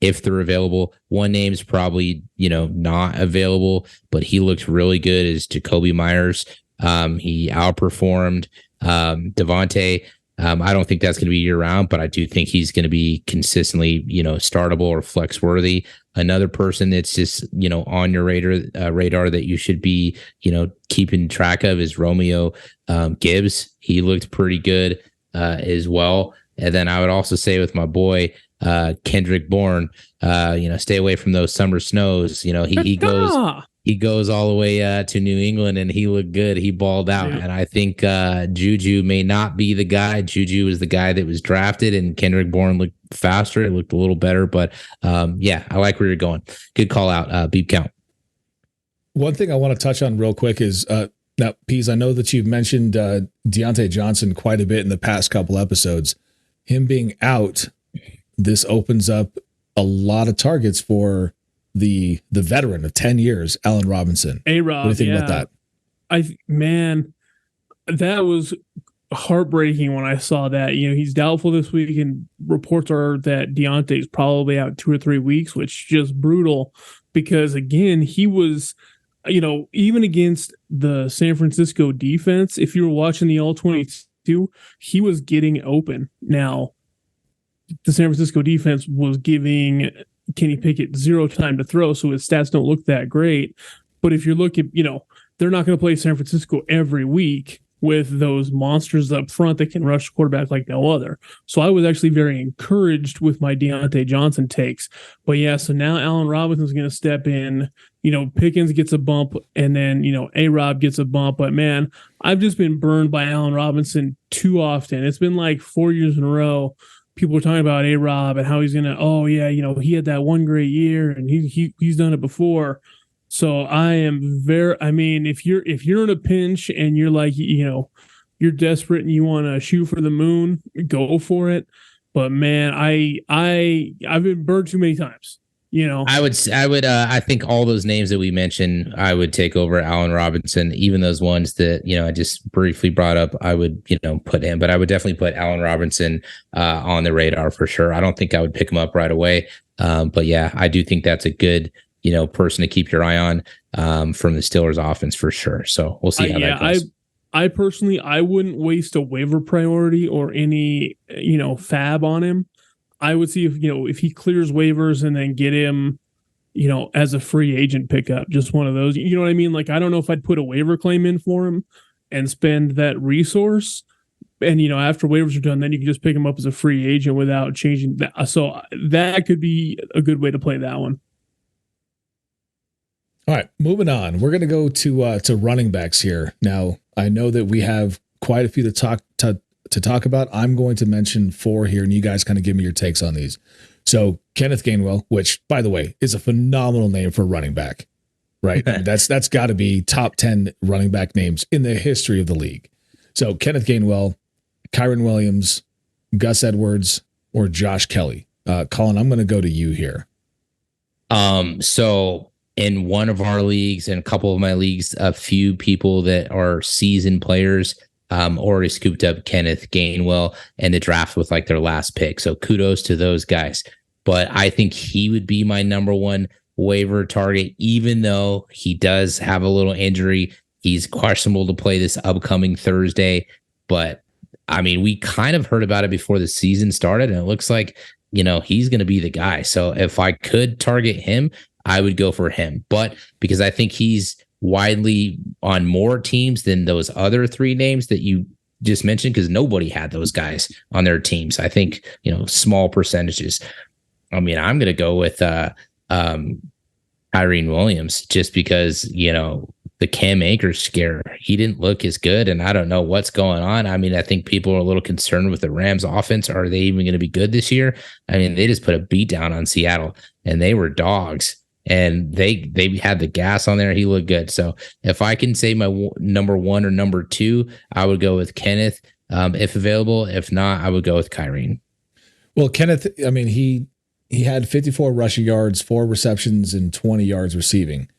Speaker 2: If they're available, one name's probably, not available, but he looks really good is Jacoby Myers. He outperformed Devontae. I don't think that's going to be year round, but I do think he's going to be consistently, startable or flex worthy. Another person that's just, on your radar that you should be, keeping track of is Romeo Gibbs. He looked pretty good as well. And then I would also say with my boy, Kendrick Bourne, stay away from those summer snows. He goes all the way to New England, and he looked good. He balled out. Yeah. And I think Juju may not be the guy. Juju is the guy that was drafted, and Kendrick Bourne looked faster. It looked a little better. But, I like where you're going. Good call out, BeepCount.
Speaker 3: One thing I want to touch on real quick is, now, Peez, I know that you've mentioned Deontay Johnson quite a bit in the past couple episodes. Him being out, this opens up a lot of targets for the veteran of 10 years, Allen Robinson.
Speaker 1: A-Rob,
Speaker 3: what do you think about
Speaker 1: that? That was heartbreaking when I saw that. He's doubtful this week, and reports are that Deontay's probably out 2 or 3 weeks, which is just brutal because, again, he was, even against the San Francisco defense, if you were watching the All-22, he was getting open. Now, the San Francisco defense was giving Kenny Pickett 0 time to throw, so his stats don't look that great. But if you're looking, they're not going to play San Francisco every week with those monsters up front that can rush the quarterback like no other. So I was actually very encouraged with my Deontay Johnson takes. But yeah, so now Allen Robinson's going to step in. Pickens gets a bump, and then, A-Rob gets a bump. But man, I've just been burned by Allen Robinson too often. It's been like 4 years in a row. People are talking about A-Rob and how he's going to, he had that one great year and he's done it before. So I am if you're in a pinch and you're like, you're desperate and you want to shoot for the moon, go for it. But man, I've been burned too many times.
Speaker 2: I think all those names that we mentioned, I would take over Allen Robinson. Even those ones that, I just briefly brought up, I would, put him, but I would definitely put Allen Robinson on the radar for sure. I don't think I would pick him up right away. But yeah, I do think that's a good, person to keep your eye on from the Steelers offense for sure. So we'll see how that goes.
Speaker 1: I personally, I wouldn't waste a waiver priority or any, fab on him. I would see if he clears waivers and then get him, as a free agent pickup, just one of those. You know what I mean? Like, I don't know if I'd put a waiver claim in for him and spend that resource. And, after waivers are done, then you can just pick him up as a free agent without changing that. So that could be a good way to play that one.
Speaker 3: All right, moving on. We're going to go to running backs here. Now, I know that we have quite a few to talk about. I'm going to mention 4 here, and you guys kind of give me your takes on these. So Kenneth Gainwell, which, by the way, is a phenomenal name for running back, right? I mean, that's got to be top 10 running back names in the history of the league. So Kenneth Gainwell, Kyron Williams, Gus Edwards, or Josh Kelly. Collin, I'm going to go to you here.
Speaker 2: So in one of our leagues and a couple of my leagues, a few people that are seasoned players already scooped up Kenneth Gainwell in the draft with like their last pick. So kudos to those guys. But I think he would be my number one waiver target, even though he does have a little injury. He's questionable to play this upcoming Thursday. But I mean, we kind of heard about it before the season started, and it looks like, he's going to be the guy. So if I could target him, I would go for him. But because I think he's widely on more teams than those other three names that you just mentioned, because nobody had those guys on their teams. I think, small percentages. I mean, I'm going to go with Kyren Williams just because, the Cam Akers scare, he didn't look as good, and I don't know what's going on. I mean, I think people are a little concerned with the Rams offense. Are they even going to be good this year? I mean, they just put a beat down on Seattle, and they were dogs, and they had the gas on there. He looked good. So if I can say my number one or number two, I would go with Kenneth, if available. If not, I would go with Kyren.
Speaker 3: Well, Kenneth, I mean, he had 54 rushing yards, 4 receptions, and 20 yards receiving.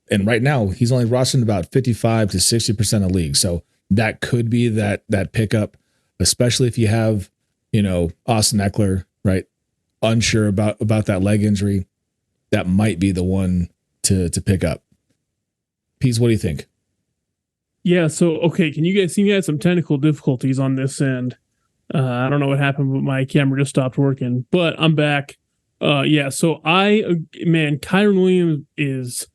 Speaker 3: And right now, he's only rostered about 55 to 60% of leagues. So that could be that pickup, especially if you have, Austin Eckler, right? Unsure about that leg injury. That might be the one to pick up. Peez, what do you think?
Speaker 1: Yeah, so, okay, can you guys see me had some technical difficulties on this end? I don't know what happened, but my camera just stopped working. But I'm back. So Kyren Williams is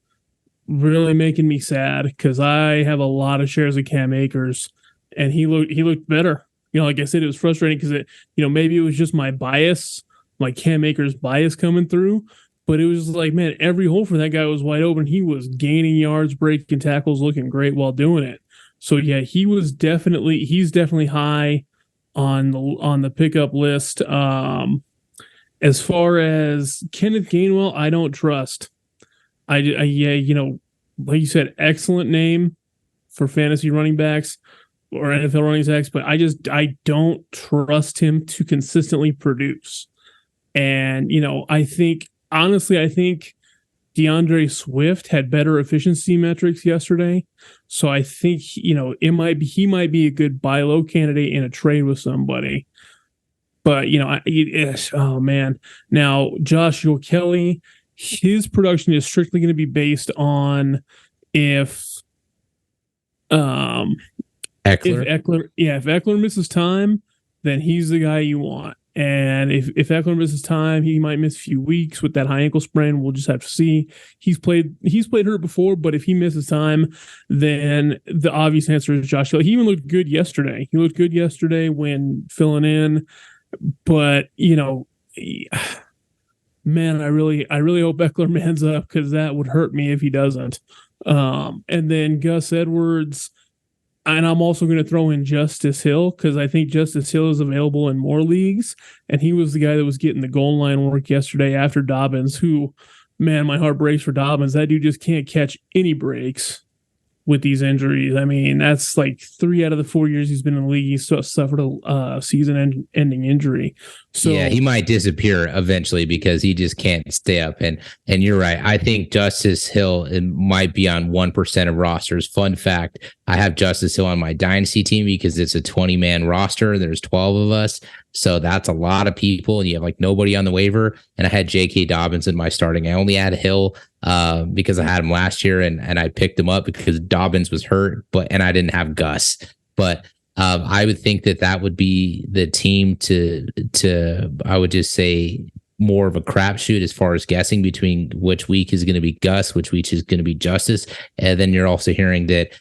Speaker 1: really making me sad because I have a lot of shares of Cam Akers, and he looked better. Like I said, it was frustrating because maybe it was just my bias, like Cam Akers bias coming through, but it was like, man, every hole for that guy was wide open. He was gaining yards, breaking tackles, looking great while doing it. So yeah, he's definitely high on the pickup list. As far as Kenneth Gainwell, I don't trust. Like you said, excellent name for fantasy running backs or NFL running backs, but I don't trust him to consistently produce. And, I think DeAndre Swift had better efficiency metrics yesterday. So I think, he might be a good buy low candidate in a trade with somebody. But, oh man. Now, Joshua Kelly, his production is strictly going to be based on if Eckler misses time, then he's the guy you want. And if Eckler misses time, he might miss a few weeks with that high ankle sprain. We'll just have to see. He's played hurt before, but if he misses time, then the obvious answer is Josh Kelly. He even looked good yesterday. He looked good yesterday when filling in, but man, I really hope Eckler mans up because that would hurt me if he doesn't. And then Gus Edwards, and I'm also going to throw in Justice Hill because I think Justice Hill is available in more leagues, and he was the guy that was getting the goal line work yesterday after Dobbins, who, man, my heart breaks for Dobbins. That dude just can't catch any breaks with these injuries. I mean, that's like 3 out of the 4 years he's been in the league, he's suffered a season-ending injury. So
Speaker 2: yeah, he might disappear eventually because he just can't stay up. And you're right. I think Justice Hill might be on 1% of rosters. Fun fact: I have Justice Hill on my dynasty team because it's a 20-man roster. There's 12 of us, so that's a lot of people, and you have like nobody on the waiver. And I had J.K. Dobbins in my starting. I only had Hill because I had him last year, and I picked him up because Dobbins was hurt, and I didn't have Gus. But I would think that would be the team to I would just say more of a crapshoot as far as guessing between which week is going to be Gus, which week is going to be Justice. And then you're also hearing that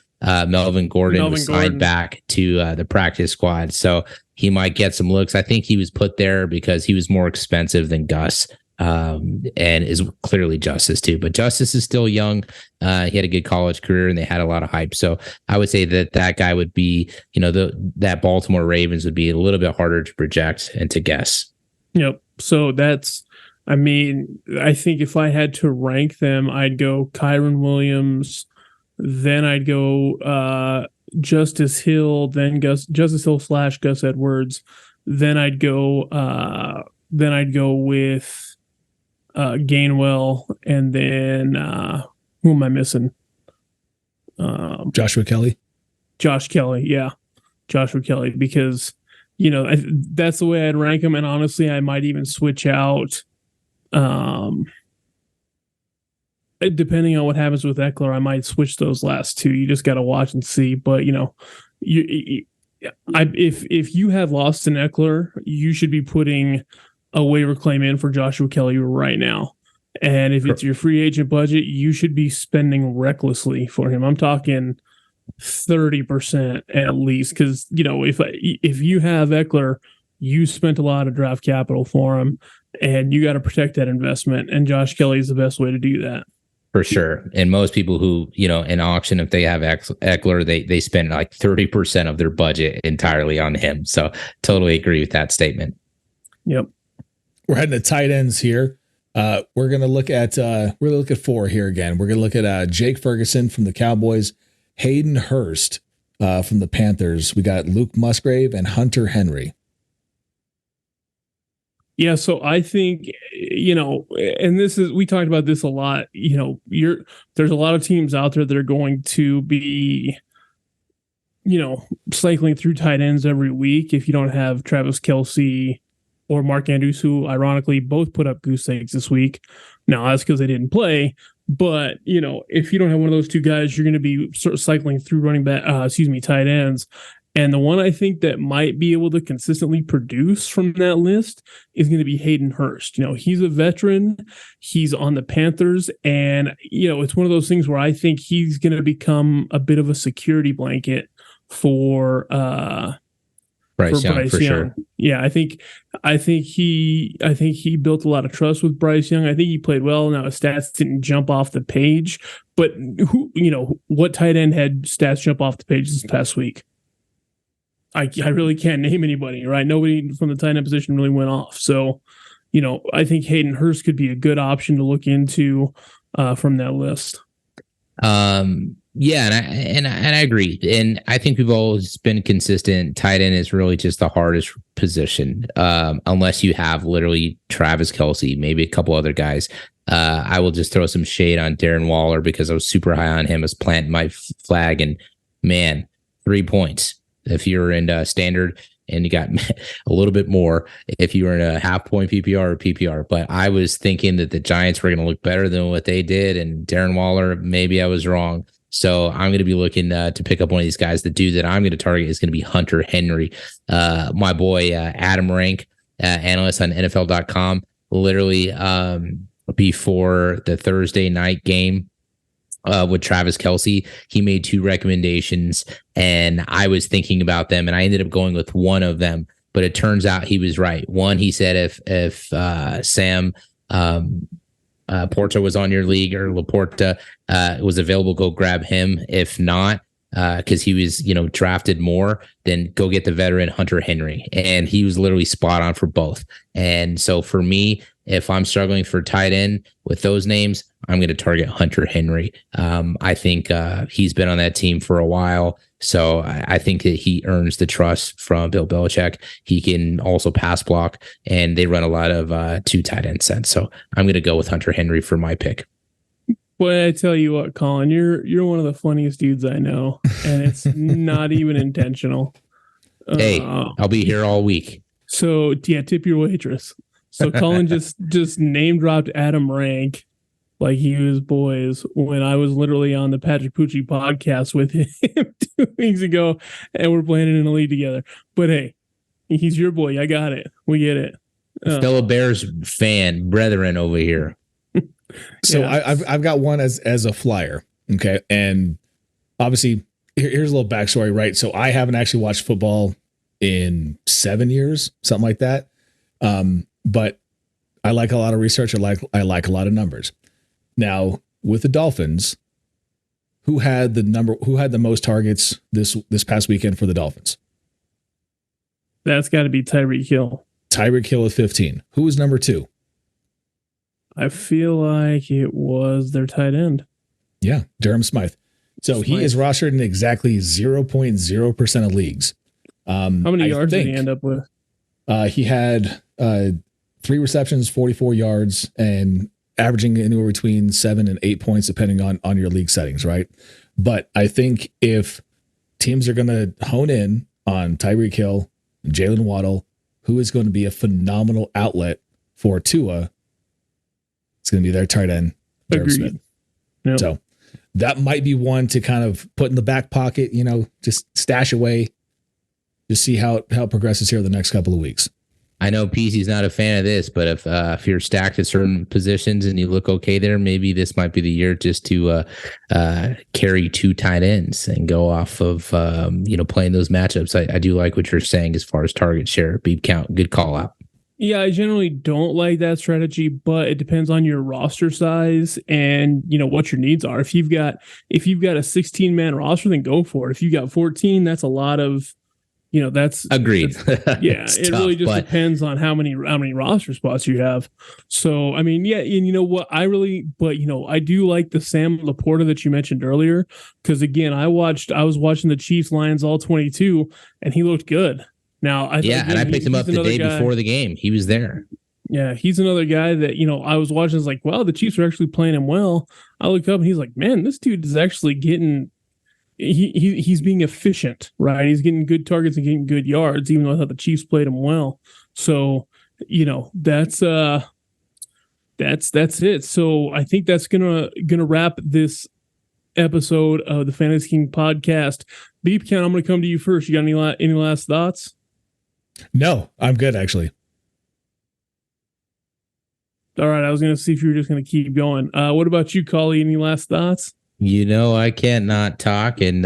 Speaker 2: Melvin Gordon was signed back to the practice squad, so he might get some looks. I think he was put there because he was more expensive than Gus. And is clearly Justice too, but Justice is still young. He had a good college career and they had a lot of hype. So I would say that guy would be, that Baltimore Ravens would be a little bit harder to project and to guess.
Speaker 1: Yep. So I think if I had to rank them, I'd go Kyren Williams, then I'd go Justice Hill, then Justice Hill / Gus Edwards, then I'd go with Gainwell, and then who am I missing?
Speaker 3: Joshua Kelly.
Speaker 1: Josh Kelly, yeah, Joshua Kelly, because that's the way I'd rank them, and honestly, I might even switch out. Depending on what happens with Eckler, I might switch those last two. You just got to watch and see. But if you have lost an Eckler, you should be putting a waiver claim in for Joshua Kelly right now. And if it's your free agent budget, you should be spending recklessly for him. I'm talking 30% at least, because if you have Eckler, you spent a lot of draft capital for him, and you got to protect that investment. And Josh Kelly is the best way to do that.
Speaker 2: For sure. And most people who, in auction, if they have Eckler, they spend like 30% of their budget entirely on him. So totally agree with that statement.
Speaker 1: Yep.
Speaker 3: We're heading to tight ends here. We're gonna look at 4 here again. We're gonna look at Jake Ferguson from the Cowboys, Hayden Hurst from the Panthers. We got Luke Musgrave and Hunter Henry.
Speaker 1: Yeah, so I think, and we talked about this a lot, there's a lot of teams out there that are going to be, cycling through tight ends every week if you don't have Travis Kelce or Mark Andrews, who ironically both put up goose eggs this week. Now, that's because they didn't play. But, if you don't have one of those two guys, you're going to be sort of cycling through tight ends. And the one I think that might be able to consistently produce from that list is going to be Hayden Hurst. He's a veteran. He's on the Panthers. And, it's one of those things where I think he's going to become a bit of a security blanket for
Speaker 2: Bryce Young, for sure.
Speaker 1: Yeah, I think he built a lot of trust with Bryce Young. I think he played well. Now his stats didn't jump off the page, but what tight end had stats jump off the page this past week? I really can't name anybody, right? Nobody from the tight end position really went off. So, I think Hayden Hurst could be a good option to look into from that list.
Speaker 2: Yeah, and I agree. And I think we've always been consistent. Tight end is really just the hardest position, unless you have literally Travis Kelce, maybe a couple other guys. I will just throw some shade on Darren Waller because I was super high on him as planting my flag. And man, 3 points. If you're in standard, and you got a little bit more if you were in a half point PPR or PPR. But I was thinking that the Giants were going to look better than what they did. And Darren Waller, maybe I was wrong. So I'm going to be looking to pick up one of these guys. The dude that I'm going to target is going to be Hunter Henry. My boy, Adam Rank, analyst on NFL.com, literally before the Thursday night game, with Travis Kelce, he made 2 recommendations, and I was thinking about them, and I ended up going with one of them. But it turns out he was right. One, he said if Sam Porta was on your league, or Laporta was available, go grab him. If not, because he was drafted more, then go get the veteran Hunter Henry. And he was literally spot on for both. And so for me, if I'm struggling for tight end with those names, I'm going to target Hunter Henry. I think he's been on that team for a while, so I think that he earns the trust from Bill Belichick. He can also pass block, and they run a lot of 2 tight end sets. So I'm going to go with Hunter Henry for my pick.
Speaker 1: Boy, I tell you what, Colin, you're one of the funniest dudes I know, and it's not even intentional.
Speaker 2: Hey, I'll be here all week.
Speaker 1: So yeah, tip your waitress. So Colin just name dropped Adam Rank like he was boys when I was literally on the Patrick Pucci podcast with him 2 weeks ago, and we're playing in a league together. But hey, he's your boy. I got it. We get it.
Speaker 2: Fellow Bears fan brethren over here.
Speaker 3: So yeah. I've got one as a flyer. Okay. And obviously here's a little backstory, right? So I haven't actually watched football in 7 years, something like that. But I like a lot of research. I like a lot of numbers. Now with the Dolphins, who had the most targets this past weekend for the Dolphins?
Speaker 1: That's got to be Tyreek Hill.
Speaker 3: Tyreek Hill with 15. Who was number 2?
Speaker 1: I feel like it was their tight end.
Speaker 3: Yeah, Durham Smythe. So he is rostered in exactly 0.0% of leagues.
Speaker 1: How many yards did he end up with?
Speaker 3: He had 3 receptions, 44 yards, and averaging anywhere between 7 and 8 points, depending on your league settings, right? But I think if teams are going to hone in on Tyreek Hill, Jalen Waddle, who is going to be a phenomenal outlet for Tua, it's going to be their tight end, Durham Smith. Yep. So that might be one to kind of put in the back pocket, just stash away, just see how it progresses here the next couple of weeks.
Speaker 2: I know PC's not a fan of this, but if you're stacked at certain positions and you look okay there, maybe this might be the year just to carry 2 tight ends and go off of playing those matchups. I do like what you're saying as far as target share, beep count. Good call out.
Speaker 1: Yeah, I generally don't like that strategy, but it depends on your roster size and what your needs are. If you've got a 16-man roster, then go for it. If you got 14, that's a lot of that's
Speaker 2: agreed.
Speaker 1: Yeah, it tough, really just depends on how many roster spots you have. So I mean, yeah, and you know what? I do like the Sam Laporta that you mentioned earlier, because again, I was watching the Chiefs Lions all 22, and he looked good. Now, and I picked him up the day before the game. He was there. Yeah, he's another guy that I was watching. I was like, wow, the Chiefs are actually playing him well. I look up and he's like, man, this dude is actually getting. He's being efficient, right? He's getting good targets and getting good yards, even though I thought the Chiefs played him well. So, that's it. So I think that's gonna wrap this episode of the Fantasy King podcast. BeepCount, I'm gonna come to you first. You got any last thoughts?
Speaker 3: No, I'm good actually.
Speaker 1: All right, I was gonna see if you were just gonna keep going. What about you, Collin? Any last thoughts?
Speaker 2: I can't not talk and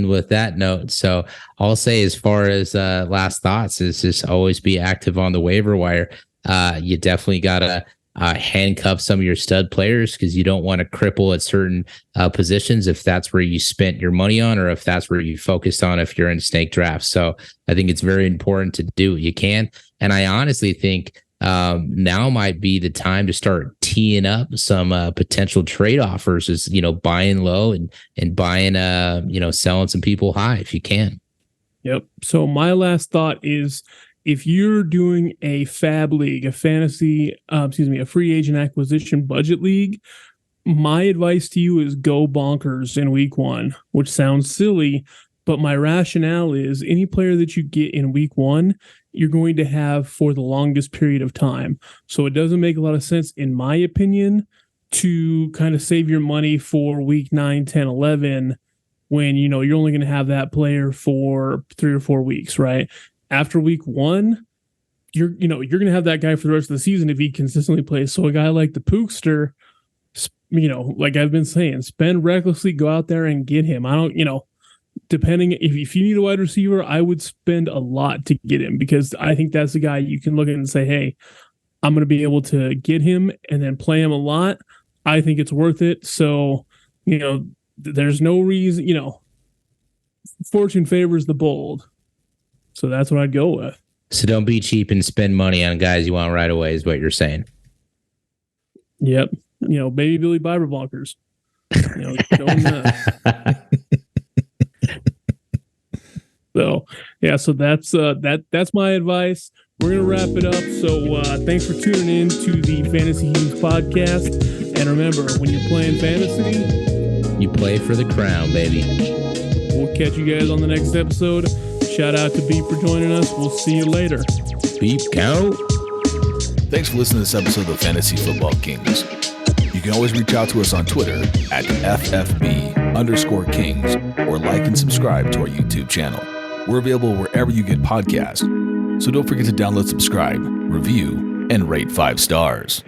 Speaker 2: with that note. So I'll say, as far as last thoughts, is just always be active on the waiver wire. You definitely gotta handcuff some of your stud players, because you don't want to cripple at certain positions if that's where you spent your money on, or if that's where you focused on if you're in snake drafts. So I think it's very important to do what you can. And I honestly think now might be the time to start teeing up some potential trade offers, is buying low and buying selling some people high if you can.
Speaker 1: Yep. So my last thought is, if you're doing a fab league, a free agent acquisition budget league, my advice to you is go bonkers in week 1, which sounds silly, but my rationale is any player that you get in week 1, you're going to have for the longest period of time. So it doesn't make a lot of sense, in my opinion, to kind of save your money for week 9, 10, 11, when, you're only going to have that player for 3 or 4 weeks, right? After week 1, you're going to have that guy for the rest of the season if he consistently plays. So a guy like the Pookster, like I've been saying, spend recklessly, go out there and get him. I don't, depending, if you need a wide receiver, I would spend a lot to get him, because I think that's the guy you can look at and say, hey, I'm going to be able to get him and then play him a lot. I think it's worth it. So, there's no reason, fortune favors the bold. So that's what I'd go with.
Speaker 2: So don't be cheap and spend money on guys you want right away, is what you're saying.
Speaker 1: Yep. Baby Billy Biber blockers. So yeah, so that's my advice. We're gonna wrap it up. So thanks for tuning in to the Fantasy Kings podcast. And remember, when you're playing fantasy,
Speaker 2: you play for the crown, baby.
Speaker 1: We'll catch you guys on the next episode. Shout out to Beep for joining us. We'll see you later.
Speaker 2: BeepCount.
Speaker 3: Thanks for listening to this episode of Fantasy Football Kings. You can always reach out to us on Twitter at FFB_Kings, or like and subscribe to our YouTube channel. We're available wherever you get podcasts. So don't forget to download, subscribe, review, and rate 5 stars.